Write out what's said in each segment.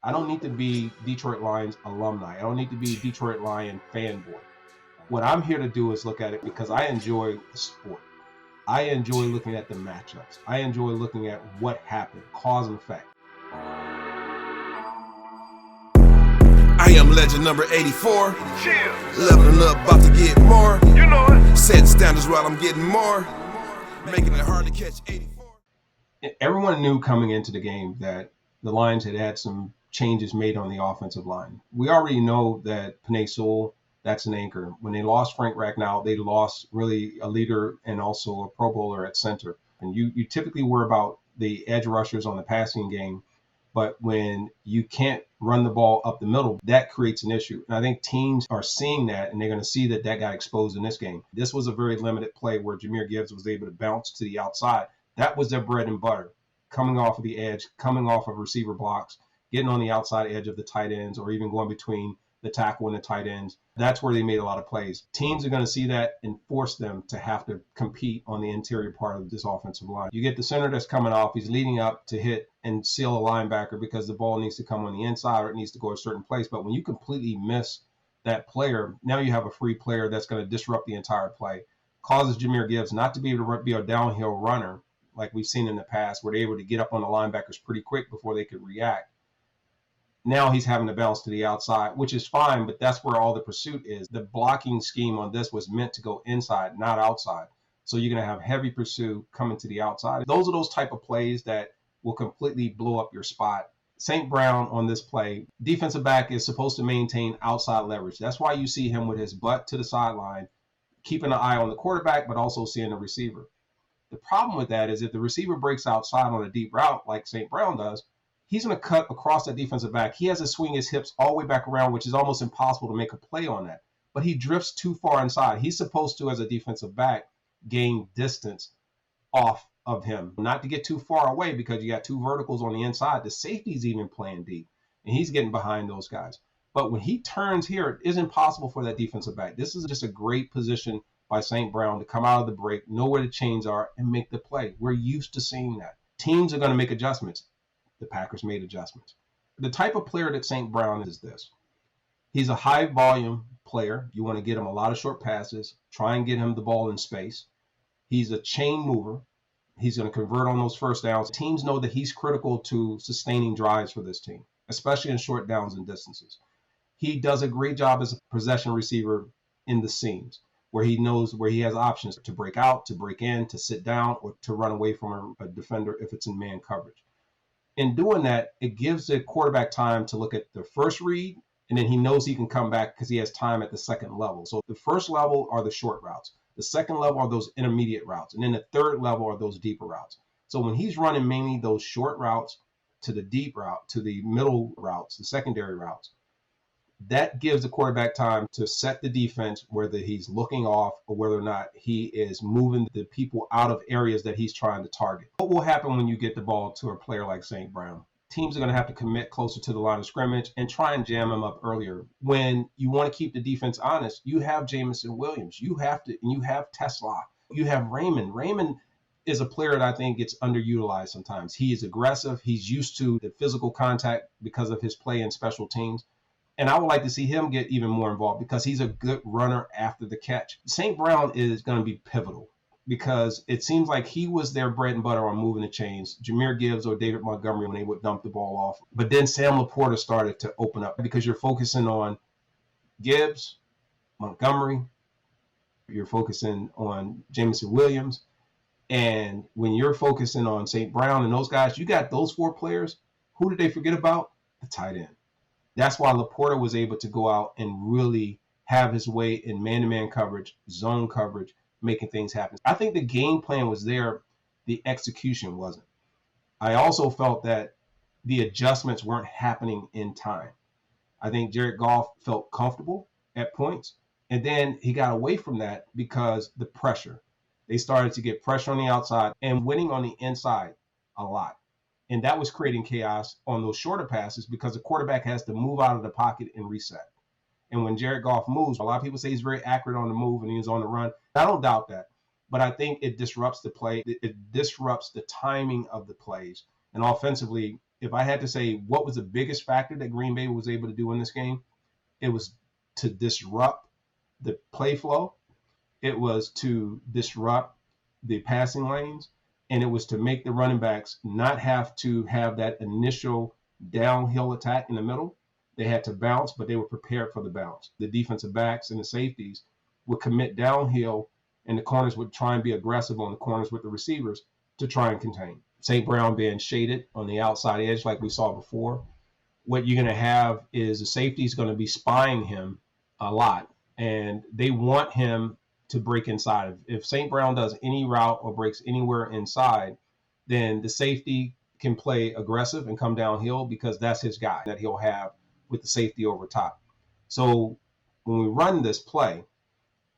I don't need to be Detroit Lions alumni. I don't need to be Detroit Lion fanboy. What I'm here to do is look at it because I enjoy the sport. I enjoy looking at the matchups. I enjoy looking at what happened, cause and effect. I am legend number 84. Leveling up, about to get more. You know it. Setting standards while I'm getting more. Making it hard to catch 84. Everyone knew coming into the game that the Lions had some changes made on the offensive line. We already know that Penei Sewell, that's an anchor. When they lost Frank Ragnow, they lost really a leader and also a Pro Bowler at center. And you typically worry about the edge rushers on the passing game, but when you can't run the ball up the middle, that creates an issue. And I think teams are seeing that, and they're going to see that got exposed in this game. This was a very limited play where Jahmyr Gibbs was able to bounce to the outside. That was their bread and butter, coming off of the edge, coming off of receiver blocks, getting on the outside edge of the tight ends, or even going between the tackle and the tight ends. That's where they made a lot of plays. Teams are going to see that and force them to have to compete on the interior part of this offensive line. You get the center that's coming off. He's leading up to hit and seal a linebacker because the ball needs to come on the inside or it needs to go a certain place. But when you completely miss that player, now you have a free player that's going to disrupt the entire play. Causes Jahmyr Gibbs not to be able to be a downhill runner like we've seen in the past, where they're able to get up on the linebackers pretty quick before they could react. Now he's having to bounce to the outside, which is fine, but that's where all the pursuit is. The blocking scheme on this was meant to go inside, not outside. So you're going to have heavy pursuit coming to the outside. Those are those type of plays that will completely blow up your spot. St. Brown on this play, defensive back is supposed to maintain outside leverage. That's why you see him with his butt to the sideline, keeping an eye on the quarterback, but also seeing the receiver. The problem with that is if the receiver breaks outside on a deep route like St. Brown does, he's going to cut across that defensive back. He has to swing his hips all the way back around, which is almost impossible to make a play on that. But he drifts too far inside. He's supposed to, as a defensive back, gain distance off of him, not to get too far away because you got two verticals on the inside. The safety's even playing deep, and he's getting behind those guys. But when he turns here, it isn't possible for that defensive back. This is just a great position by St. Brown to come out of the break, know where the chains are, and make the play. We're used to seeing that. Teams are going to make adjustments. The Packers made adjustments. The type of player that St. Brown is this. He's a high volume player. You want to get him a lot of short passes, try and get him the ball in space. He's a chain mover. He's going to convert on those first downs. Teams know that he's critical to sustaining drives for this team, especially in short downs and distances. He does a great job as a possession receiver in the seams, where he knows where he has options to break out, to break in, to sit down, or to run away from a defender if it's in man coverage. In doing that, it gives the quarterback time to look at the first read, and then he knows he can come back because he has time at the second level. So the first level are the short routes. The second level are those intermediate routes. And then the third level are those deeper routes. So when he's running mainly those short routes to the deep route, to the middle routes, the secondary routes, that gives the quarterback time to set the defense, whether he's looking off or whether or not he is moving the people out of areas that he's trying to target. What will happen when you get the ball to a player like St. Brown? Teams are going to have to commit closer to the line of scrimmage and try and jam him up earlier. When you want to keep the defense honest, you have Jameson Williams. You have Tesla. You have Raymond. Raymond is a player that I think gets underutilized sometimes. He is aggressive. He's used to the physical contact because of his play in special teams. And I would like to see him get even more involved because he's a good runner after the catch. St. Brown is going to be pivotal because it seems like he was their bread and butter on moving the chains. Jahmyr Gibbs or David Montgomery when they would dump the ball off. But then Sam LaPorta started to open up because you're focusing on Gibbs, Montgomery, you're focusing on Jameson Williams. And when you're focusing on St. Brown and those guys, you got those four players. Who did they forget about? The tight end. That's why LaPorta was able to go out and really have his way in man-to-man coverage, zone coverage, making things happen. I think the game plan was there. The execution wasn't. I also felt that the adjustments weren't happening in time. I think Jared Goff felt comfortable at points, and then he got away from that because the pressure. They started to get pressure on the outside and winning on the inside a lot. And that was creating chaos on those shorter passes because the quarterback has to move out of the pocket and reset. And when Jared Goff moves, a lot of people say he's very accurate on the move and he's on the run. I don't doubt that. But I think it disrupts the play. It disrupts the timing of the plays. And offensively, if I had to say what was the biggest factor that Green Bay was able to do in this game, it was to disrupt the play flow. It was to disrupt the passing lanes, and it was to make the running backs not have to have that initial downhill attack in the middle. They had to bounce, but they were prepared for the bounce. The defensive backs and the safeties would commit downhill, and the corners would try and be aggressive on the corners with the receivers to try and contain. St. Brown being shaded on the outside edge like we saw before. What you're going to have is the safety is going to be spying him a lot, and they want him to break inside. If St. Brown does any route or breaks anywhere inside, then the safety can play aggressive and come downhill because that's his guy that he'll have with the safety over top. So when we run this play,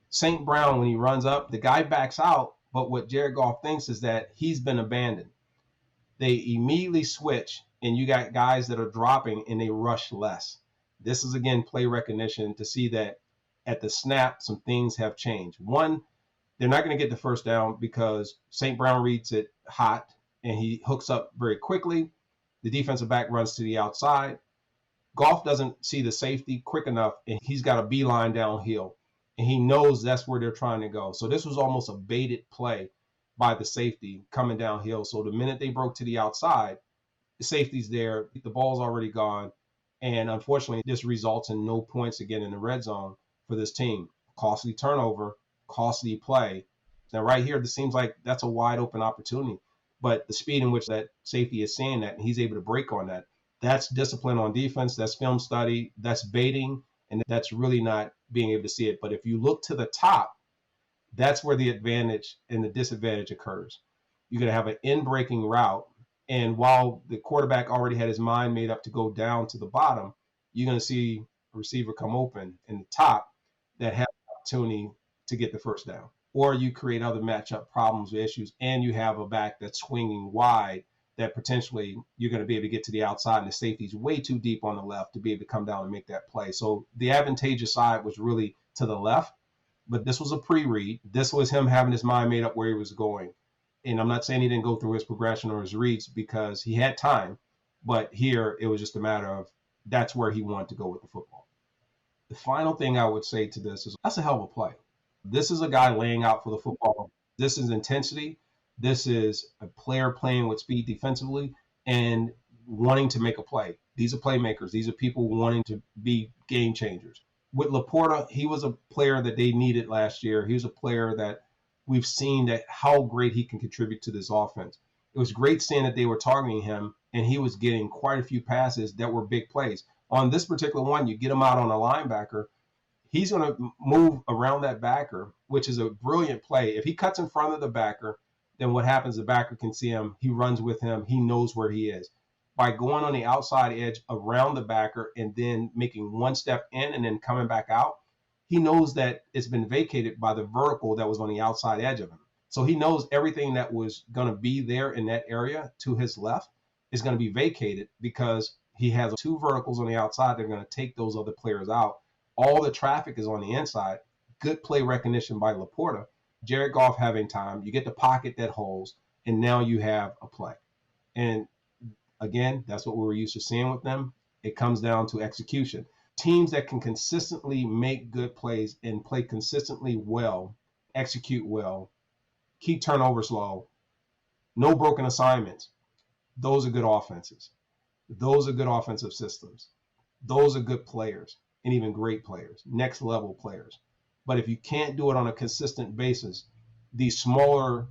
St. Brown, when he runs up, the guy backs out, but what Jared Goff thinks is that he's been abandoned. They immediately switch, and you got guys that are dropping, and they rush less. This is, again, play recognition to see that at the snap, some things have changed. One, they're not going to get the first down because St. Brown reads it hot, and he hooks up very quickly. The defensive back runs to the outside. Goff doesn't see the safety quick enough, and he's got a beeline downhill, and he knows that's where they're trying to go. So this was almost a baited play by the safety coming downhill. So the minute they broke to the outside, the safety's there, the ball's already gone, and unfortunately, this results in no points again in the red zone for this team. Costly turnover, costly play. Now, right here, this seems like that's a wide open opportunity, but the speed in which that safety is seeing that, and he's able to break on that, that's discipline on defense, that's film study, that's baiting, and that's really not being able to see it. But if you look to the top, that's where the advantage and the disadvantage occurs. You're going to have an in-breaking route, and while the quarterback already had his mind made up to go down to the bottom, you're going to see a receiver come open in the top that has the opportunity to get the first down. Or you create other matchup problems or issues, and you have a back that's swinging wide that potentially you're going to be able to get to the outside, and the safety's way too deep on the left to be able to come down and make that play. So the advantageous side was really to the left, but this was a pre-read. This was him having his mind made up where he was going. And I'm not saying he didn't go through his progression or his reads because he had time, but here it was just a matter of that's where he wanted to go with the football. The final thing I would say to this is that's a hell of a play. This is a guy laying out for the football. This is intensity. This is a player playing with speed defensively and wanting to make a play. These are playmakers. These are people wanting to be game changers. With LaPorta, he was a player that they needed last year. He was a player that we've seen that how great he can contribute to this offense. It was great seeing that they were targeting him, and he was getting quite a few passes that were big plays. On this particular one, you get him out on a linebacker, he's going to move around that backer, which is a brilliant play. If he cuts in front of the backer, then what happens, the backer can see him, he runs with him, he knows where he is. By going on the outside edge around the backer and then making one step in and then coming back out, he knows that it's been vacated by the vertical that was on the outside edge of him. So he knows everything that was going to be there in that area to his left is going to be vacated because he has two verticals on the outside. They're going to take those other players out. All the traffic is on the inside. Good play recognition by LaPorta. Jared Goff having time. You get the pocket that holds, and now you have a play. And again, that's what we were used to seeing with them. It comes down to execution. Teams that can consistently make good plays and play consistently well, execute well, keep turnovers low, no broken assignments, those are good offenses. Those are good offensive systems. Those are good players and even great players, next level players. But if you can't do it on a consistent basis, these smaller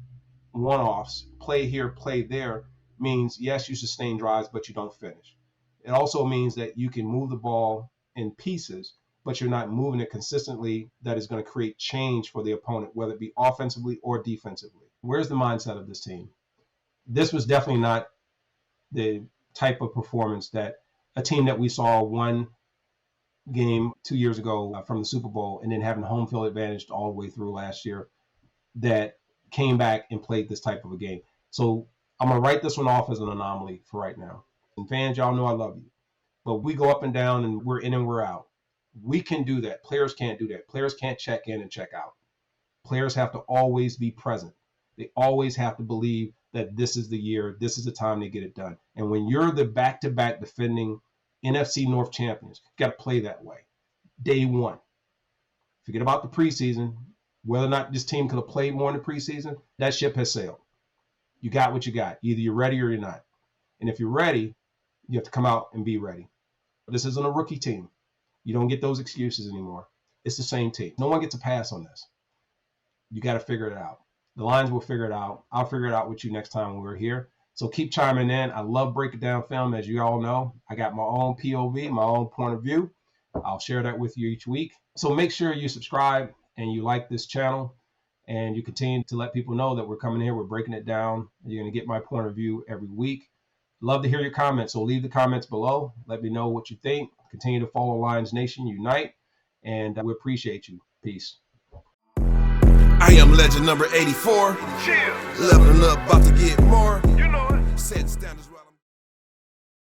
one-offs, play here, play there, means yes, you sustain drives, but you don't finish. It also means that you can move the ball in pieces, but you're not moving it consistently that is going to create change for the opponent, whether it be offensively or defensively. Where's the mindset of this team? This was definitely not the type of performance that a team that we saw one game 2 years ago from the Super Bowl and then having home field advantage all the way through last year that came back and played this type of a game. So I'm going to write this one off as an anomaly for right now. And fans, y'all know I love you. But we go up and down and we're in and we're out. We can do that. Players can't do that. Players can't check in and check out. Players have to always be present. They always have to believe that this is the year, this is the time to get it done. And when you're the back-to-back defending NFC North champions, you got to play that way. Day one. Forget about the preseason. Whether or not this team could have played more in the preseason, that ship has sailed. You got what you got. Either you're ready or you're not. And if you're ready, you have to come out and be ready. This isn't a rookie team. You don't get those excuses anymore. It's the same team. No one gets a pass on this. You got to figure it out. The Lions will figure it out. I'll figure it out with you next time when we're here. So keep chiming in. I love breaking down film, as you all know. I got my own POV, my own point of view. I'll share that with you each week. So make sure you subscribe and you like this channel, and you continue to let people know that we're coming here, we're breaking it down. You're going to get my point of view every week. Love to hear your comments, so leave the comments below. Let me know what you think. Continue to follow Lions Nation Unite, and we appreciate you. Peace. I am legend number 84. Leveling up, about to get more. You know it. Set standards.